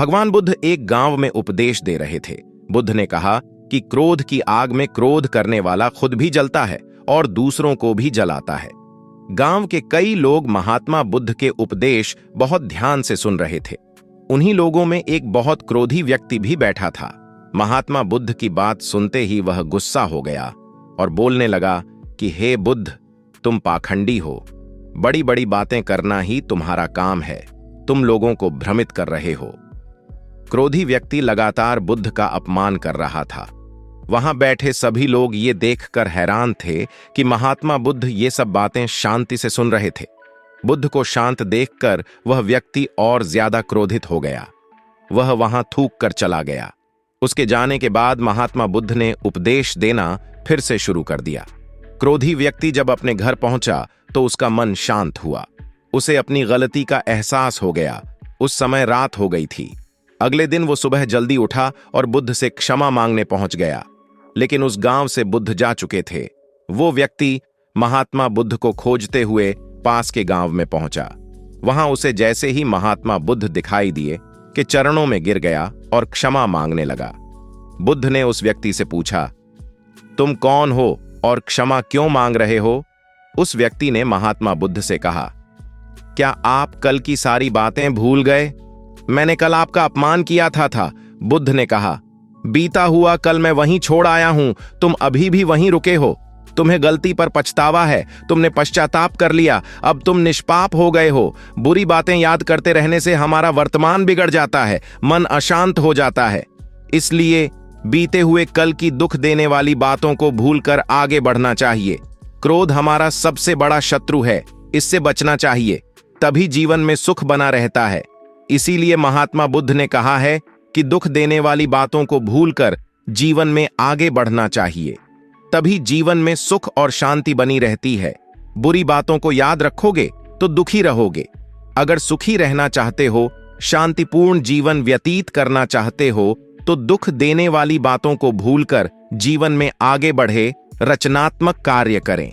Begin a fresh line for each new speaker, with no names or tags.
भगवान बुद्ध एक गांव में उपदेश दे रहे थे। बुद्ध ने कहा कि क्रोध की आग में क्रोध करने वाला खुद भी जलता है और दूसरों को भी जलाता है। गांव के कई लोग महात्मा बुद्ध के उपदेश बहुत ध्यान से सुन रहे थे। उन्हीं लोगों में एक बहुत क्रोधी व्यक्ति भी बैठा था। महात्मा बुद्ध की बात सुनते ही वह गुस्सा हो गया और बोलने लगा कि हे बुद्ध, तुम पाखंडी हो। बड़ी बड़ी बातें करना ही तुम्हारा काम है। तुम लोगों को भ्रमित कर रहे हो। क्रोधी व्यक्ति लगातार बुद्ध का अपमान कर रहा था। वहां बैठे सभी लोग ये देखकर हैरान थे कि महात्मा बुद्ध ये सब बातें शांति से सुन रहे थे। बुद्ध को शांत देखकर वह व्यक्ति और ज्यादा क्रोधित हो गया। वह वहां थूक कर चला गया। उसके जाने के बाद महात्मा बुद्ध ने उपदेश देना फिर से शुरू कर दिया। क्रोधी व्यक्ति जब अपने घर पहुंचा तो उसका मन शांत हुआ। उसे अपनी गलती का एहसास हो गया। उस समय रात हो गई थी। अगले दिन वो सुबह जल्दी उठा और बुद्ध से क्षमा मांगने पहुंच गया। लेकिन उस गांव से बुद्ध जा चुके थे। वो व्यक्ति महात्मा बुद्ध को खोजते हुए पास के गांव में पहुंचा। वहां उसे जैसे ही महात्मा बुद्ध दिखाई दिए कि चरणों में गिर गया और क्षमा मांगने लगा। बुद्ध ने उस व्यक्ति से पूछा, तुम कौन हो और क्षमा क्यों मांग रहे हो? उस व्यक्ति ने महात्मा बुद्ध से कहा, क्या आप कल की सारी बातें भूल गए? मैंने कल आपका अपमान किया था। बुद्ध ने कहा, बीता हुआ कल मैं वहीं छोड़ आया हूं। तुम अभी भी वहीं रुके हो। तुम्हें गलती पर पछतावा है। तुमने पश्चाताप कर लिया। अब तुम निष्पाप हो गए हो। बुरी बातें याद करते रहने से हमारा वर्तमान बिगड़ जाता है, मन अशांत हो जाता है। इसलिए बीते हुए कल की दुख देने वाली बातों को भूलकर आगे बढ़ना चाहिए। क्रोध हमारा सबसे बड़ा शत्रु है। इससे बचना चाहिए, तभी जीवन में सुख बना रहता है। इसीलिए महात्मा बुद्ध ने कहा है कि दुख देने वाली बातों को भूलकर जीवन में आगे बढ़ना चाहिए, तभी जीवन में सुख और शांति बनी रहती है। बुरी बातों को याद रखोगे तो दुखी रहोगे। अगर सुखी रहना चाहते हो, शांतिपूर्ण जीवन व्यतीत करना चाहते हो, तो दुख देने वाली बातों को भूलकर जीवन में आगे बढ़े, रचनात्मक कार्य करें।